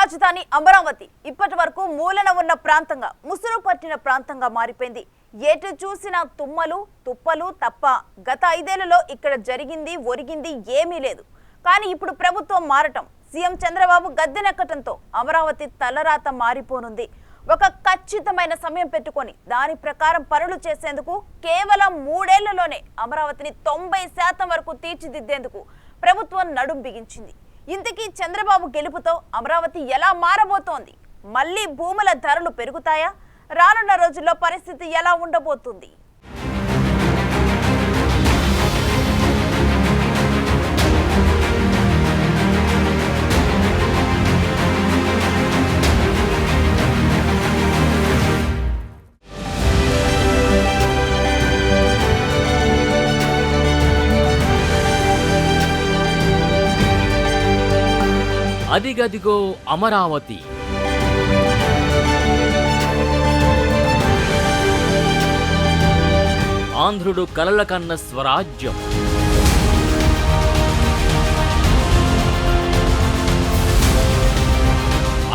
రాజధాని అమరావతి ఇప్పటి వరకు మూలన ఉన్న ప్రాంతంగా ముసురు పట్టిన ప్రాంతంగా మారిపోయింది. ఎటు చూసినా తుమ్మలు తుప్పలు తప్ప గత 5 ఏళ్లలో ఇక్కడ జరిగింది ఒరిగింది ఏమీ లేదు. కానీ ఇప్పుడు ప్రభుత్వం మారటం, సీఎం చంద్రబాబు గద్దెనెక్కటంతో అమరావతి తలరాత మారిపోనుంది. ఒక ఖచ్చితమైన సమయం పెట్టుకొని దాని ప్రకారం పనులు చేసేందుకు కేవలం 3 ఏళ్లలోనే అమరావతిని 90% వరకు తీర్చిదిద్దేందుకు ప్రభుత్వం నడుం బిగించింది. ఇంతకీ చంద్రబాబు గెలుపుతో అమరావతి ఎలా మారబోతోంది? మళ్ళీ భూముల ధరలు పెరుగుతాయా? రానున్న రోజుల్లో పరిస్థితి ఎలా ఉండబోతుంది? అదిగదిగో అమరావతి. ఆంధ్రుడు కలల కన్న స్వరాజ్యం.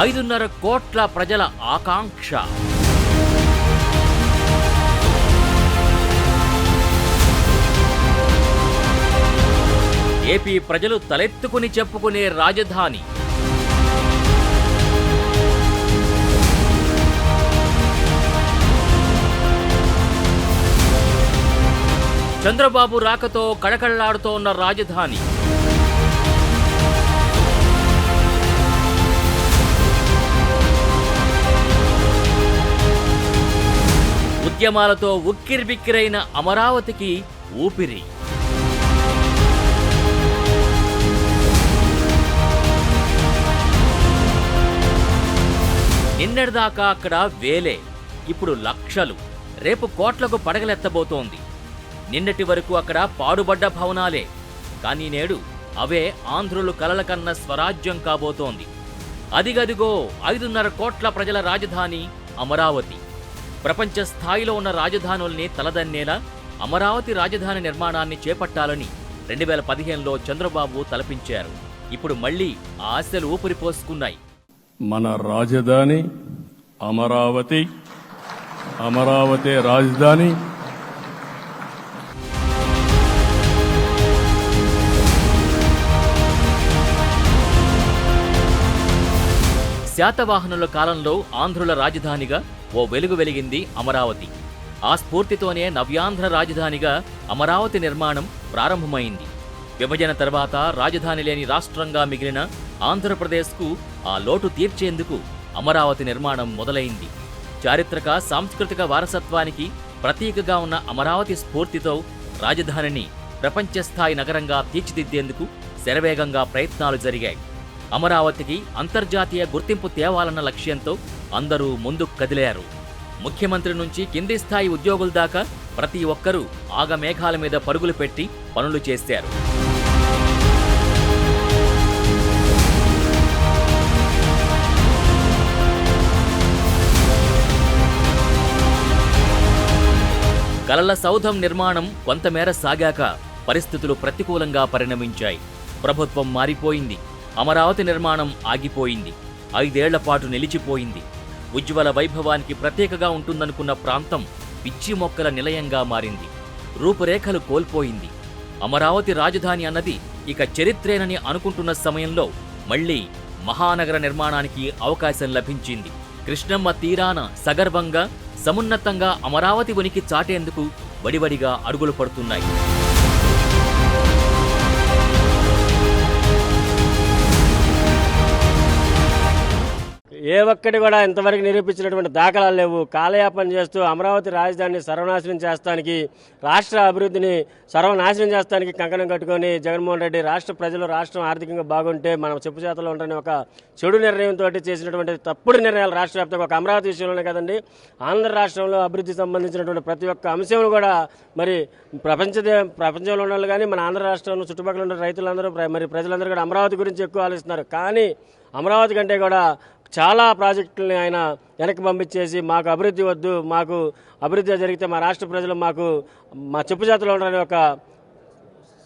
ఐదున్నర కోట్ల ప్రజల ఆకాంక్ష. ఏపీ ప్రజలు తలెత్తుకుని చెప్పుకునే రాజధాని. చంద్రబాబు రాకతో కళకళలాడుతోన్న రాజధాని. ఉద్యమాలతో ఉక్కిరిబిక్కిరైన అమరావతికి ఊపిరి. నిన్నటిదాకా అక్కడ వేలే, ఇప్పుడు లక్షలు, రేపు కోట్లకు పడగలెత్తబోతోంది. నిన్నటి వరకు అక్కడ పాడుబడ్డ భవనాలే, కానీ నేడు అవే ఆంధ్రులు కలల కన్న స్వరాజ్యం కాబోతోంది. అదిగదిగో 5.5 కోట్ల ప్రజల రాజధాని అమరావతి. ప్రపంచ స్థాయిలో ఉన్న రాజధానుల్ని తలదన్నేలా అమరావతి రాజధాని నిర్మాణాన్ని చేపట్టాలని 2015లో చంద్రబాబు తలపించారు. ఇప్పుడు మళ్లీ ఆ ఆశలు ఊపిరిపోసుకున్నాయి. మన రాజధాని అమరావతి, అమరావతి రాజధాని. శాతవాహనుల కాలంలో ఆంధ్రుల రాజధానిగా ఓ వెలుగు వెలిగింది అమరావతి. ఆ స్ఫూర్తితోనే నవ్యాంధ్ర రాజధానిగా అమరావతి నిర్మాణం ప్రారంభమైంది. విభజన తర్వాత రాజధాని లేని రాష్ట్రంగా మిగిలిన ఆంధ్రప్రదేశ్కు ఆ లోటు తీర్చేందుకు అమరావతి నిర్మాణం మొదలైంది. చారిత్రక సాంస్కృతిక వారసత్వానికి ప్రతీకగా ఉన్న అమరావతి స్ఫూర్తితో రాజధానిని ప్రపంచ స్థాయి నగరంగా తీర్చిదిద్దేందుకు శరవేగంగా ప్రయత్నాలు జరిగాయి. అమరావతికి అంతర్జాతీయ గుర్తింపు తేవాలన్న లక్ష్యంతో అందరూ ముందుకు కదిలారు. ముఖ్యమంత్రి నుంచి కింది స్థాయి ఉద్యోగుల దాకా ప్రతి ఒక్కరూ ఆగమేఘాల మీద పరుగులు పెట్టి పనులు చేశారు. కలల సౌధం నిర్మాణం కొంతమేర సాగాక పరిస్థితులు ప్రతికూలంగా పరిణమించాయి. ప్రభుత్వం మారిపోయింది. అమరావతి నిర్మాణం ఆగిపోయింది. 5 ఏళ్ల పాటు నిలిచిపోయింది. ఉజ్వల వైభవానికి ప్రత్యేకగా ఉంటుందనుకున్న ప్రాంతం పిచ్చి మొక్కల నిలయంగా మారింది. రూపురేఖలు కోల్పోయింది. అమరావతి రాజధాని అన్నది ఇక చరిత్రేనని అనుకుంటున్న సమయంలో మళ్లీ మహానగర నిర్మాణానికి అవకాశం లభించింది. కృష్ణమ్మ తీరాన సగర్వంగా సమున్నతంగా అమరావతి ఉనికి చాటేందుకు వడివడిగా అడుగులు పడుతున్నాయి. ఏ ఒక్కటి కూడా ఇంతవరకు నిరూపించినటువంటి దాఖలాలు లేవు. కాలయాపన చేస్తూ అమరావతి రాజధానిని సర్వనాశనం చేస్తానికి, రాష్ట్ర అభివృద్ధిని సర్వనాశనం చేస్తానికి కంకణం కట్టుకొని జగన్మోహన్ రెడ్డి రాష్ట్ర ప్రజలు రాష్ట్రం ఆర్థికంగా బాగుంటే మనం చెప్పు చేతలో ఉంటారని ఒక చెడు నిర్ణయంతో చేసినటువంటి తప్పుడు నిర్ణయాలు రాష్ట్ర వ్యాప్తంగా ఒక అమరావతి విషయంలోనే కదండి, ఆంధ్ర రాష్ట్రంలో అభివృద్ధి సంబంధించినటువంటి ప్రతి ఒక్క అంశం కూడా మరి ప్రపంచంలో ఉన్న వాళ్ళు కానీ మన ఆంధ్ర రాష్ట్రంలో చుట్టుపక్కల ఉన్న రైతులందరూ మరి ప్రజలందరూ కూడా అమరావతి గురించి ఎక్కువ ఆలోచిస్తున్నారు. కానీ అమరావతి కంటే కూడా చాలా ప్రాజెక్టులని ఆయన వెనక్కి పంపించేసి మాకు అభివృద్ధి వద్దు, మాకు అభివృద్ధి జరిగితే మా రాష్ట్ర ప్రజలు మాకు మా చెప్పు చేతలో ఉండని ఒక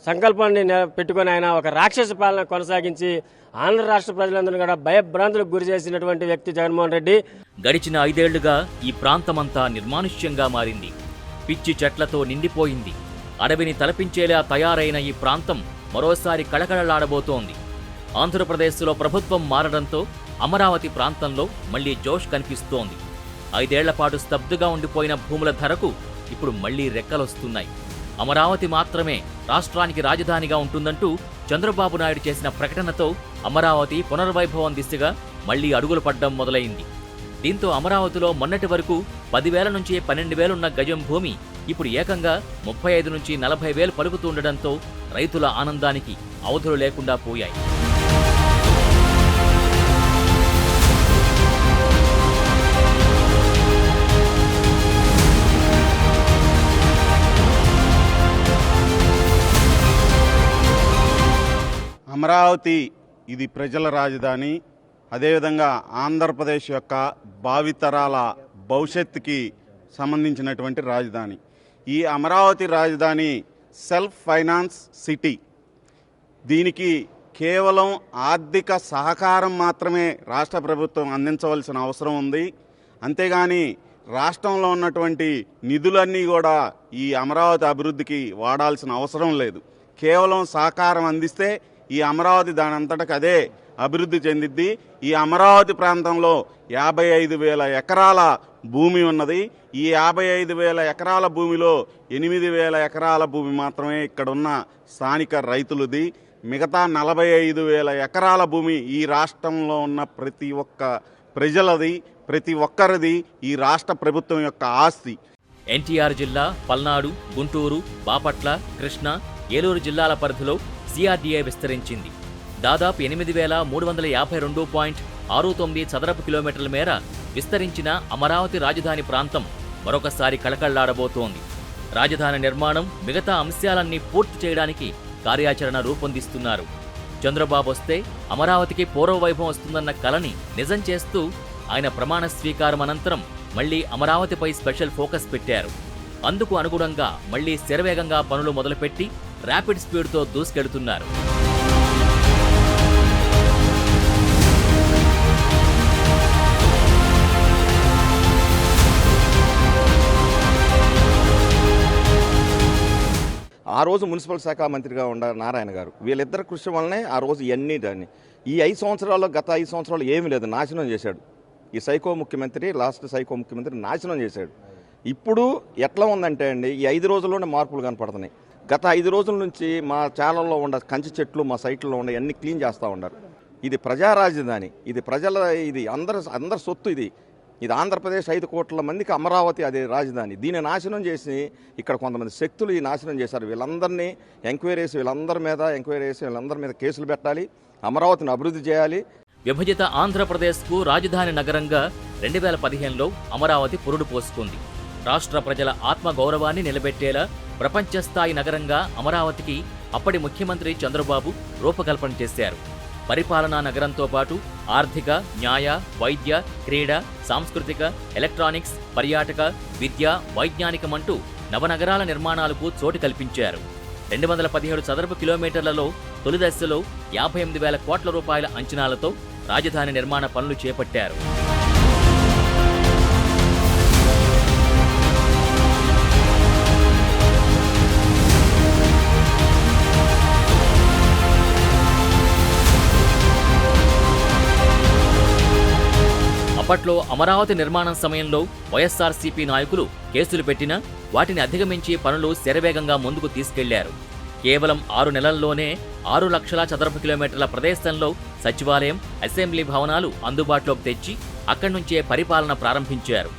సంకల్పాన్ని పెట్టుకొని ఆయన ఒక రాక్షస పాలన కొనసాగించి ఆంధ్ర రాష్ట్ర ప్రజలందరూ కూడా భయభ్రాంతులకు గురి చేసినటువంటి వ్యక్తి జగన్మోహన్ రెడ్డి. గడిచిన 5 ఏళ్లుగా ఈ ప్రాంతమంతా నిర్మానుష్యంగా మారింది. పిచ్చి చెట్లతో నిండిపోయింది. అడవిని తలపించేలా తయారైన ఈ ప్రాంతం మరోసారి కళకళలాడబోతోంది. ఆంధ్రప్రదేశ్లో ప్రభుత్వం మారడంతో అమరావతి ప్రాంతంలో మళ్లీ జోష్ కనిపిస్తోంది. 5 ఏళ్ల పాటు స్తబ్దుగా ఉండిపోయిన భూముల ధరకు ఇప్పుడు మళ్లీ రెక్కలొస్తున్నాయి. అమరావతి మాత్రమే రాష్ట్రానికి రాజధానిగా ఉంటుందంటూ చంద్రబాబు నాయుడు చేసిన ప్రకటనతో అమరావతి పునర్వైభవం దిశగా మళ్లీ అడుగులు పడ్డం మొదలైంది. దీంతో అమరావతిలో మొన్నటి వరకు 10,000 నుంచి 12,000 ఉన్న గజం భూమి ఇప్పుడు ఏకంగా 35 నుంచి 40,000 పలుకుతుండటంతో రైతుల ఆనందానికి అవధులు లేకుండా పోయాయి. అమరావతి ఇది ప్రజల రాజధాని. అదేవిధంగా ఆంధ్రప్రదేశ్ యొక్క భావితరాల భవిష్యత్తుకి సంబంధించినటువంటి రాజధాని. ఈ అమరావతి రాజధాని సెల్ఫ్ ఫైనాన్స్ సిటీ. దీనికి కేవలం ఆర్థిక సహకారం మాత్రమే రాష్ట్ర ప్రభుత్వం అందించవలసిన అవసరం ఉంది. అంతేగాని రాష్ట్రంలో ఉన్నటువంటి నిధులన్నీ కూడా ఈ అమరావతి అభివృద్ధికి వాడాల్సిన అవసరం లేదు. కేవలం సహకారం అందిస్తే ఈ అమరావతి దాని అంతటకు అదే అభివృద్ధి చెందిద్ది. ఈ అమరావతి ప్రాంతంలో 55,000 ఎకరాల భూమి ఉన్నది. ఈ 55,000 ఎకరాల భూమిలో 8,000 ఎకరాల భూమి మాత్రమే ఇక్కడున్న స్థానిక రైతులది. మిగతా 45,000 ఎకరాల భూమి ఈ రాష్ట్రంలో ఉన్న ప్రతి ఒక్క ప్రజలది, ప్రతి ఒక్కరిది, ఈ రాష్ట్ర ప్రభుత్వం యొక్క ఆస్తి. ఎన్టీఆర్ జిల్లా, పల్నాడు, గుంటూరు, బాపట్ల, కృష్ణా, ఏలూరు జిల్లాల పరిధిలో సిఆర్డీఏ విస్తరించింది. దాదాపు 8,352.69 చదరపు కిలోమీటర్ల మేర విస్తరించిన అమరావతి రాజధాని ప్రాంతం మరొకసారి కళకళ్లాడబోతోంది. రాజధాని నిర్మాణం, మిగతా అంశాలన్నీ పూర్తి చేయడానికి కార్యాచరణ రూపొందిస్తున్నారు. చంద్రబాబు వస్తే అమరావతికి పూర్వవైభవం వస్తుందన్న కలని నిజం చేస్తూ ఆయన ప్రమాణ స్వీకారం అనంతరం మళ్లీ అమరావతిపై స్పెషల్ ఫోకస్ పెట్టారు. అందుకు అనుగుణంగా మళ్లీ శరవేగంగా పనులు మొదలుపెట్టి ర్యాపిడ్ స్పీడ్తో దూసుకెడుతున్నారు. ఆ రోజు మున్సిపల్ శాఖ మంత్రిగా ఉన్న నారాయణ గారు, వీళ్ళిద్దరి కృషి వల్లనే ఆ రోజు ఇవన్నీ దాన్ని ఈ 5 సంవత్సరాల్లో, గత 5 సంవత్సరాలు ఏమీ లేదు, నాశనం చేశాడు. ఈ సైకో ముఖ్యమంత్రి, లాస్ట్ సైకో ముఖ్యమంత్రి నాశనం చేశాడు. ఇప్పుడు ఎట్లా ఉందంటే అండి, ఈ 5 రోజుల్లోనే మార్పులు కనపడుతున్నాయి. గత 5 రోజుల నుంచి మా ఛానల్లో ఉన్న కంచి చెట్లు, మా సైట్లో ఉన్న అన్ని క్లీన్ చేస్తూ ఉన్నారు. ఇది ప్రజా రాజధాని, ఇది ప్రజల, ఇది అందరి సొత్తు. ఇది ఆంధ్రప్రదేశ్ 5 కోట్ల మందికి అమరావతి అదే రాజధాని. దీన్ని నాశనం చేసి ఇక్కడ కొంతమంది శక్తులు ఈ నాశనం చేశారు. వీళ్ళందరినీ వీళ్ళందరి మీద కేసులు పెట్టాలి, అమరావతిని అభివృద్ధి చేయాలి. విభజిత ఆంధ్రప్రదేశ్కు రాజధాని నగరంగా 2015లో అమరావతి పురుడు పోసుకుంది. రాష్ట్ర ప్రజల ఆత్మగౌరవాన్ని నిలబెట్టేలా ప్రపంచ స్థాయి నగరంగా అమరావతికి అప్పటి ముఖ్యమంత్రి చంద్రబాబు రూపకల్పన చేశారు. పరిపాలనా నగరంతో పాటు ఆర్థిక, న్యాయ, వైద్య, క్రీడ, సాంస్కృతిక, ఎలక్ట్రానిక్స్, పర్యాటక, విద్య, వైజ్ఞానికమంటూ నవనగరాల నిర్మాణాలకు చోటు కల్పించారు. 217 చదరపు కిలోమీటర్లలో తొలి దశలో 58,000 కోట్ల రూపాయల అంచనాలతో రాజధాని నిర్మాణ పనులు చేపట్టారు. అప్పట్లో అమరావతి నిర్మాణం సమయంలో వైఎస్ఆర్సీపీ నాయకులు కేసులు పెట్టినా వాటిని అధిగమించి పనులు శరవేగంగా ముందుకు తీసుకెళ్లారు. కేవలం 6 నెలల్లోనే 6 లక్షల చదరపు కిలోమీటర్ల ప్రదేశంలో సచివాలయం, అసెంబ్లీ భవనాలు అందుబాటులోకి తెచ్చి అక్కడి నుంచే పరిపాలన ప్రారంభించారు.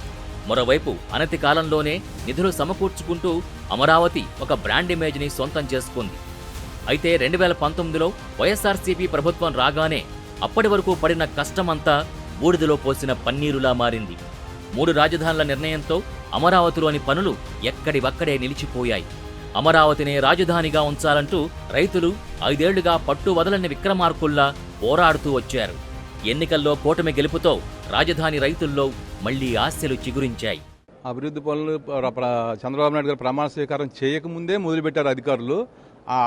మరోవైపు అనతి కాలంలోనే నిధులు సమకూర్చుకుంటూ అమరావతి ఒక బ్రాండ్ ఇమేజ్ని సొంతం చేసుకుంది. అయితే 2019లో వైఎస్ఆర్సీపీ ప్రభుత్వం రాగానే అప్పటి వరకు పడిన కష్టమంతా బూడిదలో పోసిన పన్నీరులా మారింది. 3 రాజధానుల నిర్ణయంతో అమరావతిలోని పనులు ఎక్కడివక్కడే నిలిచిపోయాయి. అమరావతినే రాజధానిగా ఉంచాలంటూ రైతులు 5 ఏళ్లుగా పట్టు వదలని విక్రమార్కుల్లా పోరాడుతూ వచ్చారు. ఎన్నికల్లో కూటమి గెలుపుతో రాజధాని రైతుల్లో మళ్లీ ఆశలు చిగురించాయి. అభివృద్ధి పనులు చంద్రబాబు నాయుడు గారు ప్రమాణ స్వీకారం చేయకముందే మొదలుపెట్టారు అధికారులు.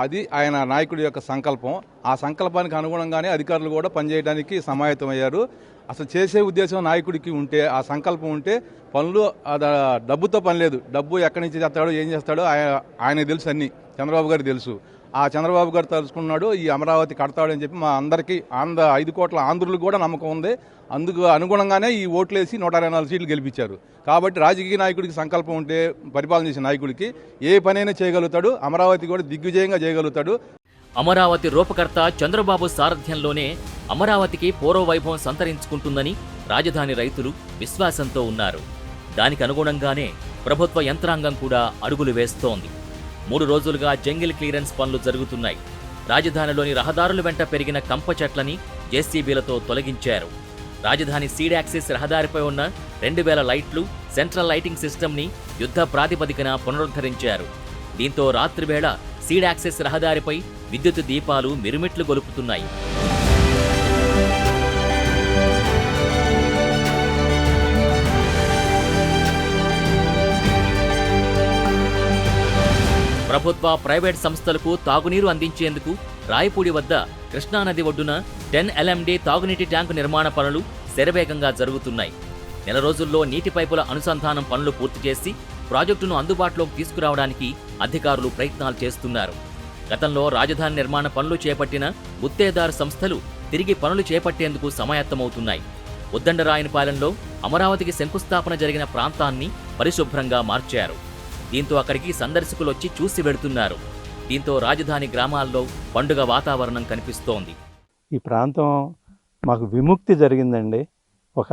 అది ఆయన నాయకుడి యొక్క సంకల్పం. ఆ సంకల్పానికి అనుగుణంగానే అధికారులు కూడా పనిచేయడానికి సమాయత్తమయ్యారు. అసలు చేసే ఉద్దేశం నాయకుడికి ఉంటే, ఆ సంకల్పం ఉంటే పనులు డబ్బుతో పని లేదు. డబ్బు ఎక్కడి నుంచి చేస్తాడో ఏం చేస్తాడో ఆయనకు తెలుసు, అన్ని చంద్రబాబు గారికి తెలుసు. ఆ చంద్రబాబు గారు తలుచుకున్నాడు ఈ అమరావతి కడతాడని చెప్పి మా అందరికీ 5 కోట్ల ఆంధ్రులకు కూడా నమ్మకం ఉంది. అందుకు అనుగుణంగానే ఈ ఓట్లేసి 124 సీట్లు గెలిపించారు. కాబట్టి రాజకీయ నాయకుడికి సంకల్పం ఉంటే, పరిపాలన చేసే నాయకుడికి ఏ పనైనా చేయగలుగుతాడు. అమరావతి కూడా దిగ్విజయంగా చేయగలుగుతాడు. అమరావతి రూపకర్త చంద్రబాబు సారథ్యంలోనే అమరావతికి పూర్వవైభవం సంతరించుకుంటుందని రాజధాని రైతులు విశ్వాసంతో ఉన్నారు. దానికి అనుగుణంగానే ప్రభుత్వ యంత్రాంగం కూడా అడుగులు వేస్తోంది. 3 రోజులుగా జంగిల్ క్లియరెన్స్ పనులు జరుగుతున్నాయి. రాజధానిలోని రహదారుల వెంట పెరిగిన కంప చెట్లని జేసీబీలతో తొలగించారు. రాజధాని సీడ్ యాక్సిస్ రహదారిపై ఉన్న 2000 లైట్లు, సెంట్రల్ లైటింగ్ సిస్టమ్ని యుద్ధ ప్రాతిపదికన పునరుద్ధరించారు. దీంతో రాత్రివేళ సీడ్ యాక్సిస్ రహదారిపై విద్యుత్ దీపాలు మిరుమిట్లు గొలుపుతున్నాయి. ప్రభుత్వ, ప్రైవేట్ సంస్థలకు తాగునీరు అందించేందుకు రాయపూడి వద్ద కృష్ణానది ఒడ్డున 10 LMD తాగునీటి ట్యాంకు నిర్మాణ పనులు శరవేగంగా జరుగుతున్నాయి. నెల రోజుల్లో నీటి పైపుల అనుసంధానం పనులు పూర్తి చేసి ప్రాజెక్టును అందుబాటులోకి తీసుకురావడానికి అధికారులు ప్రయత్నాలు చేస్తున్నారు. గతంలో రాజధాని నిర్మాణ పనులు చేపట్టిన గుత్తేదారు సంస్థలు తిరిగి పనులు చేపట్టేందుకు సమాయత్తమవుతున్నాయి. ఉద్దండరాయనపాలెంలో అమరావతికి శంకుస్థాపన జరిగిన ప్రాంతాన్ని పరిశుభ్రంగా మార్చారు. దీంతో అక్కడికి సందర్శకులు వచ్చి చూసి వెడుతున్నారు. దీంతో రాజధాని గ్రామాల్లో పండుగ వాతావరణం కనిపిస్తోంది. ఈ ప్రాంతం మాకు విముక్తి జరిగిందండి. ఒక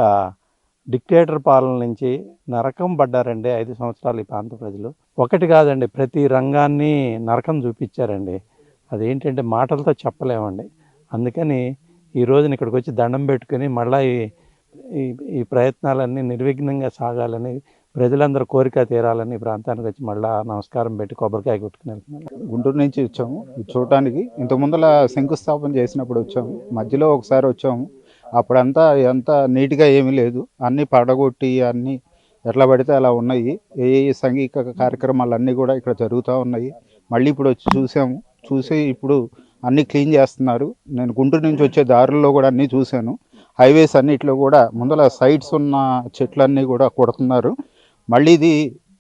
డిక్టేటర్ పాలన నుంచి నరకం పడ్డారండి 5 సంవత్సరాలు ఈ ప్రాంత ప్రజలు. ఒకటి కాదండి, ప్రతి రంగాన్ని నరకం చూపించారండి. అదేంటంటే మాటలతో చెప్పలేమండి. అందుకని ఈ రోజున ఇక్కడికి వచ్చి దండం పెట్టుకుని మళ్ళీ ఈ ప్రయత్నాలన్నీ నిర్విఘ్నంగా సాగాలని, ప్రజలందరూ కోరిక తీరాలని ప్రాంతానికి వచ్చి మళ్ళీ నమస్కారం పెట్టి కొబ్బరికాయ కొట్టుకుని వెళ్తున్నాను. గుంటూరు నుంచి వచ్చాము చూడటానికి. ఇంత ముందల శంకుస్థాపన చేసినప్పుడు వచ్చాము, మధ్యలో ఒకసారి వచ్చాము. అప్పుడంతా ఎంత నీట్గా ఏమీ లేదు, అన్నీ పడగొట్టి అన్నీ ఎట్లా పడితే అలా ఉన్నాయి. ఏ సంఘిక కార్యక్రమాలన్నీ కూడా ఇక్కడ జరుగుతూ ఉన్నాయి. మళ్ళీ ఇప్పుడు వచ్చి చూసి ఇప్పుడు అన్నీ క్లీన్ చేస్తున్నారు. నేను గుంటూరు నుంచి వచ్చే దారుల్లో కూడా అన్నీ చూశాను. హైవేస్ అన్నిట్లో కూడా ముందల సైడ్స్ ఉన్న చెట్లన్నీ కూడా కొడుతున్నారు. మళ్ళీ ఇది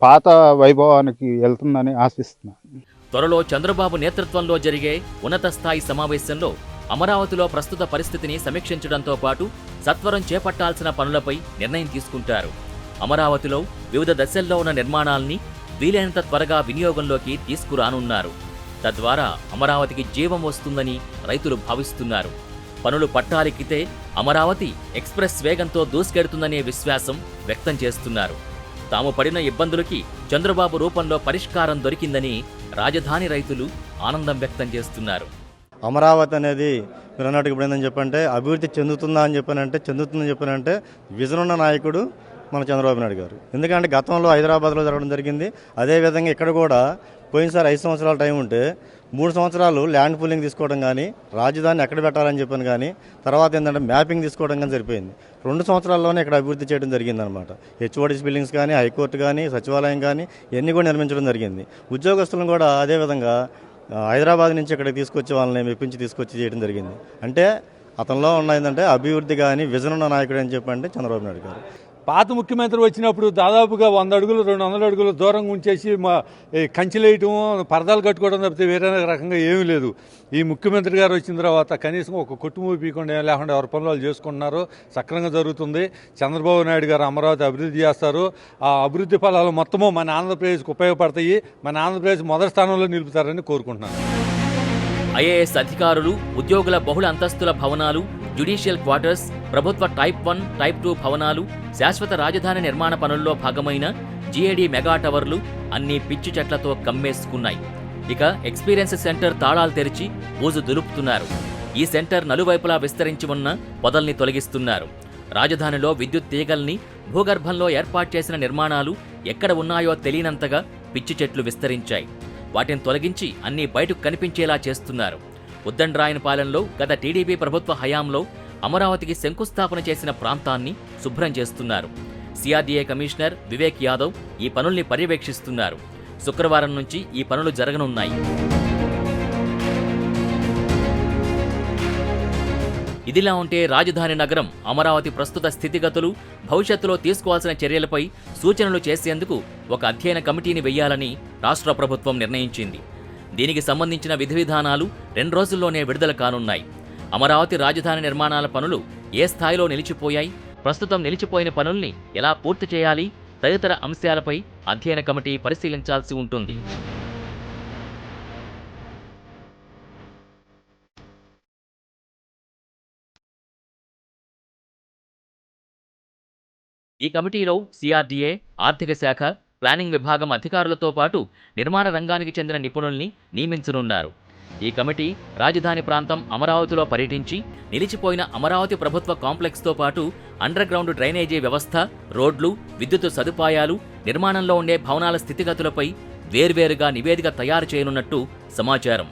పాత వైభవానికి వెళ్తుందని ఆశిస్తున్నాను. త్వరలో చంద్రబాబు నేతృత్వంలో జరిగే ఉన్నత స్థాయి సమావేశంలో అమరావతిలో ప్రస్తుత పరిస్థితిని సమీక్షించడంతో పాటు సత్వరం చేపట్టాల్సిన పనులపై నిర్ణయం తీసుకుంటారు. అమరావతిలో వివిధ దశల్లో ఉన్న నిర్మాణాల్ని వీలైనంత త్వరగా వినియోగంలోకి తీసుకురానున్నారు. తద్వారా అమరావతికి జీవం వస్తుందని రైతులు భావిస్తున్నారు. పనులు పట్టాలెక్కితే అమరావతి ఎక్స్ప్రెస్ వేగంతో దూసుకెడుతుందనే విశ్వాసం వ్యక్తం చేస్తున్నారు. తాము పడిన ఇబ్బందులకి చంద్రబాబు రూపంలో పరిష్కారం దొరికిందని రాజధాని రైతులు ఆనందం వ్యక్తం చేస్తున్నారు. అమరావతి అనేది మీరు అన్నట్టుగా ఇప్పుడు ఏందని చెప్పంటే అభివృద్ధి చెందుతుందని చెప్పానంటే విజన్ ఉన్న నాయకుడు మన చంద్రబాబు నాయుడు గారు. ఎందుకంటే గతంలో హైదరాబాద్లో జరగడం జరిగింది. అదేవిధంగా ఇక్కడ కూడా పోయినసారి 5 సంవత్సరాల టైం ఉంటే 3 సంవత్సరాలు ల్యాండ్ పూలింగ్ తీసుకోవడం కానీ, రాజధాని ఎక్కడ పెట్టాలని చెప్పాను కానీ, తర్వాత ఏంటంటే మ్యాపింగ్ తీసుకోవడం కానీ సరిపోయింది. 2 సంవత్సరాల్లోనే ఇక్కడ అభివృద్ధి చేయడం జరిగిందనమాట. హెచ్ఓడిస్ బిల్డింగ్స్ కానీ, హైకోర్టు కానీ, సచివాలయం కానీ ఇవన్నీ కూడా నిర్మించడం జరిగింది. ఉద్యోగస్తులను కూడా అదేవిధంగా హైదరాబాద్ నుంచి ఇక్కడికి తీసుకొచ్చి వాళ్ళని మెప్పించి తీసుకొచ్చి చేయడం జరిగింది. అంటే అతనిలో ఉన్న ఏంటంటే అభివృద్ధి కానీ విజన్ ఉన్న నాయకుడు అని చెప్పంటే చంద్రబాబు నాయుడు గారు. పాత ముఖ్యమంత్రి వచ్చినప్పుడు దాదాపుగా 100 అడుగులు 200 అడుగులు దూరంగా ఉంచేసి కంచెలేయటం, పరదాలు కట్టుకోవడం తప్పితే వేరే రకంగా ఏమీ లేదు. ఈ ముఖ్యమంత్రి గారు వచ్చిన తర్వాత కనీసం ఒక కుటుంబం పీకుండా లేకుండా ఎవరి పనులు వాళ్ళు చేసుకుంటున్నారు. సక్రమంగా జరుగుతుంది. చంద్రబాబు నాయుడు గారు అమరావతి అభివృద్ధి చేస్తారు. ఆ అభివృద్ధి ఫలాలు మొత్తము మన ఆంధ్రప్రదేశ్కి ఉపయోగపడతాయి. మన ఆంధ్రప్రదేశ్ మొదటి స్థానంలో నిలుపుతారని కోరుకుంటున్నాను. ఐఏఎస్ అధికారులు, ఉద్యోగుల బహుళ అంతస్తుల భవనాలు, జ్యుడిషియల్ క్వార్టర్స్, ప్రభుత్వ టైప్ 1, టైప్ 2 భవనాలు, శాశ్వత రాజధాని నిర్మాణ పనుల్లో భాగమైన జీఏడీ మెగా టవర్లు అన్నీ పిచ్చి చెట్లతో కమ్మేసుకున్నాయి. ఇక ఎక్స్పీరియన్స్ సెంటర్ తాళాలు తెరిచి బూజు దులుపుతున్నారు. ఈ సెంటర్ నలువైపులా విస్తరించి ఉన్న పొదల్ని తొలగిస్తున్నారు. రాజధానిలో విద్యుత్ తీగల్ని, భూగర్భంలో ఏర్పాటు చేసిన నిర్మాణాలు ఎక్కడ ఉన్నాయో తెలియనంతగా పిచ్చి చెట్లు విస్తరించాయి. వాటిని తొలగించి అన్నీ బయటకు కనిపించేలా చేస్తున్నారు. ఉద్దండరాయనపాలెంలో గత టీడీపీ ప్రభుత్వ హయాంలో అమరావతికి శంకుస్థాపన చేసిన ప్రాంతాన్ని శుభ్రం చేస్తున్నారు. సిఆర్డీఏ కమిషనర్ వివేక్ యాదవ్ ఈ పనుల్ని పర్యవేక్షిస్తున్నారు. శుక్రవారం నుంచి ఈ పనులు జరగనున్నాయి. ఇదిలా ఉంటే రాజధాని నగరం అమరావతి ప్రస్తుత స్థితిగతులు, భవిష్యత్తులో తీసుకోవాల్సిన చర్యలపై సూచనలు చేసేందుకు ఒక అధ్యయన కమిటీని వెయ్యాలని రాష్ట్ర ప్రభుత్వం నిర్ణయించింది. దీనికి సంబంధించిన విధి విధానాలు 2 రోజుల్లోనే విడుదల కానున్నాయి. అమరావతి రాజధాని నిర్మాణాల పనులు ఏ స్థాయిలో నిలిచిపోయాయి, ప్రస్తుతం నిలిచిపోయిన పనుల్ని ఎలా పూర్తి చేయాలి తదితర అంశాలపై అధ్యయన కమిటీ పరిశీలించాల్సి ఉంటుంది. ఈ కమిటీలో సిఆర్డీఏ, ఆర్థిక శాఖ, ప్లానింగ్ విభాగం అధికారులతో పాటు నిర్మాణ రంగానికి చెందిన నిపుణుల్ని నియమించనున్నారు. ఈ కమిటీ రాజధాని ప్రాంతం అమరావతిలో పర్యటించి నిలిచిపోయిన అమరావతి ప్రభుత్వ కాంప్లెక్స్తో పాటు అండర్ గ్రౌండ్ డ్రైనేజీ వ్యవస్థ, రోడ్లు, విద్యుత్ సదుపాయాలు, నిర్మాణంలో ఉండే భవనాల స్థితిగతులపై వేర్వేరుగా నివేదిక తయారు చేయనున్నట్టు సమాచారం.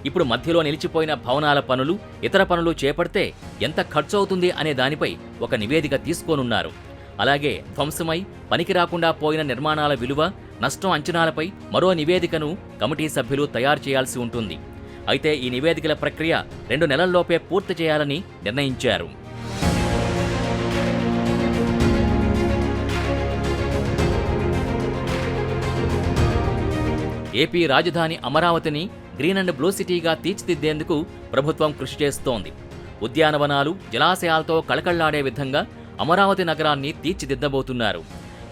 ఇప్పుడు మధ్యలో నిలిచిపోయిన భవనాల పనులు, ఇతర పనులు చేపడితే ఎంత ఖర్చవుతుంది అనే దానిపై ఒక నివేదిక తీసుకోనున్నారు. అలాగే ధ్వంసమై పనికి రాకుండా పోయిన నిర్మాణాల విలువ, నష్టం అంచనాలపై మరో నివేదికను కమిటీ సభ్యులు తయారు చేయాల్సి ఉంటుంది. అయితే ఈ నివేదికల ప్రక్రియ 2 నెలల్లోపే పూర్తి చేయాలని నిర్ణయించారు. ఏపీ రాజధాని అమరావతిని గ్రీన్ అండ్ బ్లూ సిటీగా తీర్చిదిద్దేందుకు ప్రభుత్వం కృషి చేస్తోంది. ఉద్యానవనాలు, జలాశయాలతో కళకళ్లాడే విధంగా అమరావతి నగరాన్ని తీర్చిదిద్దబోతున్నారు.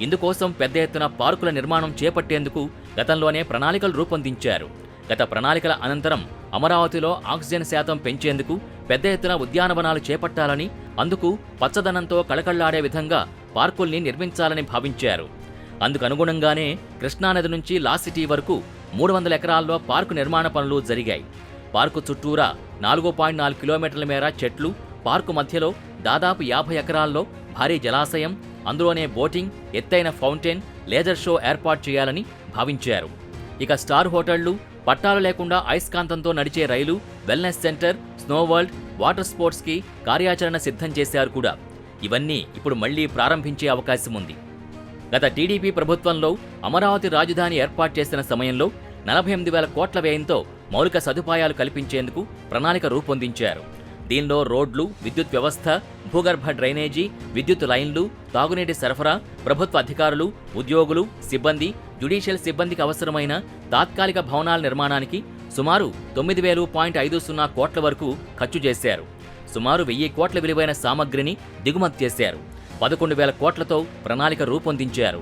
ఇందుకోసం పెద్ద ఎత్తున పార్కుల నిర్మాణం చేపట్టేందుకు గతంలోనే ప్రణాళికలు రూపొందించారు. గత ప్రణాళికల అనంతరం అమరావతిలో ఆక్సిజన్ శాతం పెంచేందుకు పెద్ద ఎత్తున ఉద్యానవనాలు చేపట్టాలని, అందుకు పచ్చదనంతో కళకళ్లాడే విధంగా పార్కుల్ని నిర్మించాలని భావించారు. అందుకనుగుణంగానే కృష్ణానది నుంచి లా సిటీ వరకు 300 ఎకరాల్లో పార్కు నిర్మాణ పనులు జరిగాయి. పార్కు చుట్టూరా 4.4 కిలోమీటర్ల మేర చెట్లు, పార్కు మధ్యలో దాదాపు 50 ఎకరాల్లో భారీ జలాశయం, అందులోనే బోటింగ్, ఎత్తైన ఫౌంటైన్, లేజర్ షో ఏర్పాటు చేయాలని భావించారు. ఇక స్టార్ హోటళ్లు, పట్టాలు లేకుండా అయస్కాంతంతో నడిచే రైలు, wellness centre, snow world, water స్పోర్ట్స్కి కార్యాచరణ సిద్ధం చేశారు కూడా. ఇవన్నీ ఇప్పుడు మళ్లీ ప్రారంభించే అవకాశం ఉంది. గత టీడీపీ ప్రభుత్వంలో అమరావతి రాజధాని ఏర్పాటు చేసిన సమయంలో 48,000 కోట్ల వ్యయంతో మౌలిక సదుపాయాలు కల్పించేందుకు ప్రణాళిక రూపొందించారు. దీనిలో రోడ్లు, విద్యుత్ వ్యవస్థ, భూగర్భ డ్రైనేజీ, విద్యుత్ లైన్లు, తాగునీటి సరఫరా, ప్రభుత్వ అధికారులు, ఉద్యోగులు, సిబ్బంది, జ్యుడిషియల్ సిబ్బందికి అవసరమైన తాత్కాలిక భవనాల నిర్మాణానికి సుమారు 9,050 కోట్ల వరకు ఖర్చు చేశారు. సుమారు 1000 కోట్ల విలువైన సామగ్రిని దిగుమతి చేశారు. 11,000 కోట్లతో ప్రణాళిక రూపొందించారు.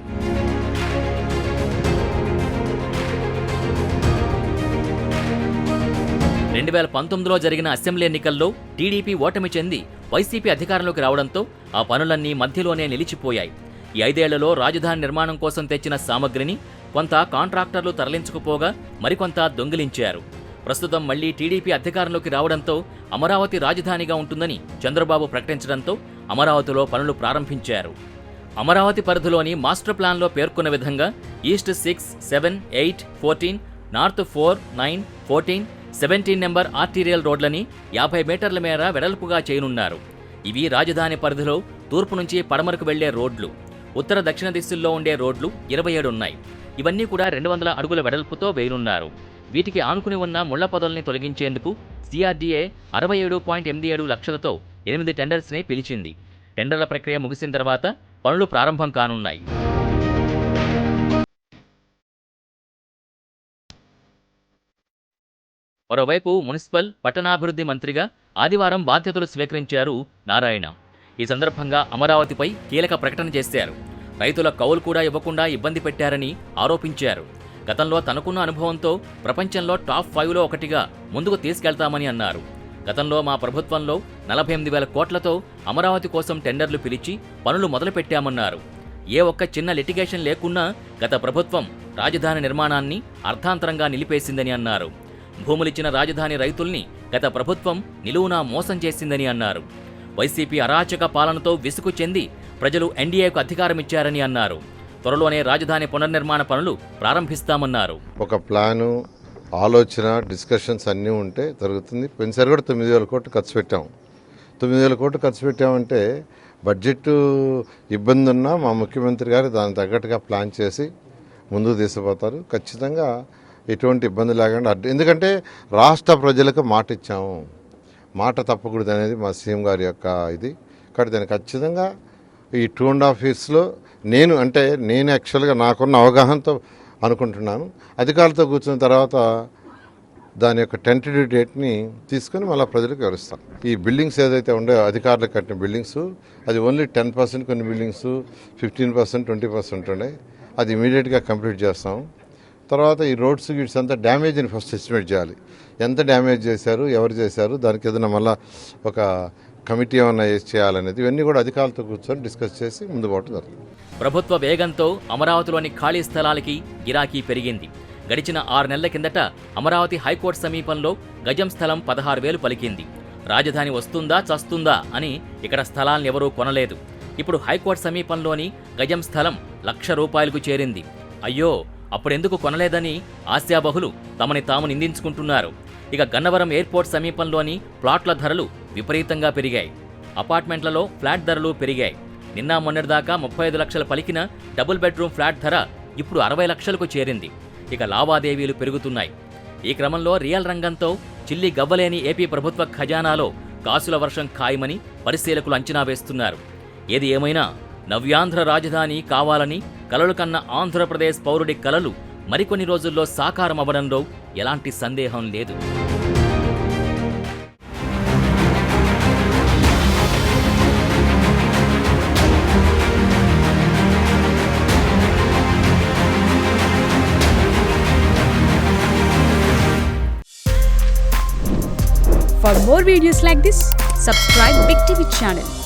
2019లో జరిగిన అసెంబ్లీ ఎన్నికల్లో టీడీపీ ఓటమి చెంది వైసీపీ అధికారంలోకి రావడంతో ఆ పనులన్నీ మధ్యలోనే నిలిచిపోయాయి. ఈ 5 ఏళ్లలో రాజధాని నిర్మాణం కోసం తెచ్చిన సామగ్రిని కొంత కాంట్రాక్టర్లు తరలించుకుపోగా మరికొంత దొంగిలించారు. ప్రస్తుతం మళ్లీ టీడీపీ అధికారంలోకి రావడంతో అమరావతి రాజధానిగా ఉంటుందని చంద్రబాబు ప్రకటించడంతో అమరావతిలో పనులు ప్రారంభించారు. అమరావతి పరిధిలోని మాస్టర్ ప్లాన్లో పేర్కొన్న విధంగా ఈస్ట్ 6, 7, 8, 14, నార్త్ 4, 9, 14, 17 నెంబర్ ఆర్టీరియల్ రోడ్లని 50 మీటర్ల మేర వెడల్పుగా చేయనున్నారు. ఇవి రాజధాని పరిధిలో తూర్పు నుంచి పడమరకు వెళ్లే రోడ్లు. ఉత్తర దక్షిణ దిశల్లో ఉండే రోడ్లు 27 ఉన్నాయి. ఇవన్నీ కూడా 200 అడుగుల వెడల్పుతో వేయనున్నారు. వీటికి ఆనుకుని ఉన్న ముళ్ల పొదల్ని తొలగించేందుకు సిఆర్డీఏ 67.87 లక్షలతో 8 టెండర్స్ని పిలిచింది. టెండర్ల ప్రక్రియ ముగిసిన తర్వాత పనులు ప్రారంభం కానున్నాయి. మరోవైపు మున్సిపల్, పట్టణాభివృద్ధి మంత్రిగా ఆదివారం బాధ్యతలు స్వీకరించారు నారాయణ. ఈ సందర్భంగా అమరావతిపై కీలక ప్రకటన చేశారు. రైతుల కౌలు కూడా ఇవ్వకుండా ఇబ్బంది పెట్టారని ఆరోపించారు. గతంలో తనకున్న అనుభవంతో ప్రపంచంలో టాప్ 5లో ఒకటిగా ముందుకు తీసుకెళ్తామని అన్నారు. గతంలో మా ప్రభుత్వంలో 48,000 కోట్లతో అమరావతి కోసం టెండర్లు పిలిచి పనులు మొదలుపెట్టామన్నారు. ఏ ఒక్క చిన్న లిటిగేషన్ లేకున్నా గత ప్రభుత్వం రాజధాని నిర్మాణాన్ని అర్థాంతరంగా నిలిపేసిందని అన్నారు. భూములిచ్చిన రాజధాని రైతుల్ని గత ప్రభుత్వం నిలువునా మోసం చేసిందని అన్నారు. వైసీపీ అరాచక పాలనతో విసుగు చెంది ప్రజలు ఎన్డీఏకు అధికారమిచ్చారని అన్నారు. త్వరలోనే రాజధాని పునర్నిర్మాణ పనులు ప్రారంభిస్తామన్నారు. ఒక ప్లాను, ఆలోచన, డిస్కషన్స్ అన్నీ ఉంటే జరుగుతుంది. పోయినసారి కూడా 9,000 కోట్లు ఖర్చు పెట్టాం. 9,000 కోట్లు ఖర్చు పెట్టామంటే బడ్జెట్ ఇబ్బంది ఉన్నా మా ముఖ్యమంత్రి గారు దానికి తగ్గట్టుగా ప్లాన్ చేసి ముందుకు తీసుకుపోతారు. ఖచ్చితంగా ఎటువంటి ఇబ్బంది లేకుండా, ఎందుకంటే రాష్ట్ర ప్రజలకు మాట ఇచ్చాము. మాట తప్పకూడదు అనేది మా సీఎం గారి యొక్క ఇది. కాబట్టి దాన్ని ఖచ్చితంగా ఈ 2.5 yearsలో నేను యాక్చువల్గా నాకున్న అవగాహనతో అనుకుంటున్నాను. అధికారులతో కూర్చున్న తర్వాత దాని యొక్క టెంటేటివ్ డేట్ని తీసుకొని మళ్ళీ ప్రజలకు వివరిస్తాం. ఈ బిల్డింగ్స్ ఏదైతే ఉండే అధికారులకు కట్టిన బిల్డింగ్స్ అది ఓన్లీ 10%, కొన్ని బిల్డింగ్స్ 15%, 20% ఉండే. అది ఇమీడియట్గా కంప్లీట్ చేస్తాం. తర్వాత ఈ రోడ్స్ గిడ్స్ అంతా డ్యామేజ్ని ఫస్ట్ ఎస్టిమేట్ చేయాలి. ఎంత డ్యామేజ్ చేశారు, ఎవరు చేశారు, దానికి ఏదైనా మళ్ళీ ఒక కమిటీ ఏమన్నా చేయాలనేది ఇవన్నీ కూడా అధికారులతో కూర్చొని డిస్కస్ చేసి ముందు పోవడం జరుగుతుంది. ప్రభుత్వ వేగంతో అమరావతిలోని ఖాళీ స్థలాలకి గిరాకీ పెరిగింది. గడిచిన 6 నెలల కిందట అమరావతి హైకోర్టు సమీపంలో గజం స్థలం 16,000 పలికింది. రాజధాని వస్తుందా చస్తుందా అని ఇక్కడ స్థలాలను ఎవరూ కొనలేదు. ఇప్పుడు హైకోర్టు సమీపంలోని గజం స్థలం ₹1,00,000 చేరింది. అయ్యో, అప్పుడెందుకు కొనలేదని ఆశాబహులు తమని తాము నిందించుకుంటున్నారు. ఇక గన్నవరం ఎయిర్పోర్ట్ సమీపంలోని ప్లాట్ల ధరలు విపరీతంగా పెరిగాయి. అపార్ట్మెంట్లలో ఫ్లాట్ ధరలు పెరిగాయి. నిన్న మొన్నటిదాకా 35 లక్షలు పలికిన డబుల్ బెడ్రూమ్ ఫ్లాట్ ధర ఇప్పుడు 60 లక్షలకు చేరింది. ఇక లావాదేవీలు పెరుగుతున్నాయి. ఈ క్రమంలో రియల్ రంగంతో చిల్లి గవ్వలేని ఏపీ ప్రభుత్వ ఖజానాలో కాసుల వర్షం ఖాయమని పరిశీలకులు అంచనా వేస్తున్నారు. ఏది ఏమైనా నవ్యాంధ్ర రాజధాని కావాలని కలలు కన్న ఆంధ్రప్రదేశ్ పౌరుడి కలలు మరికొన్ని రోజుల్లో సాకారం అవ్వడంలో ఎలాంటి సందేహం లేదు. For more videos like this, subscribe Big TV channel.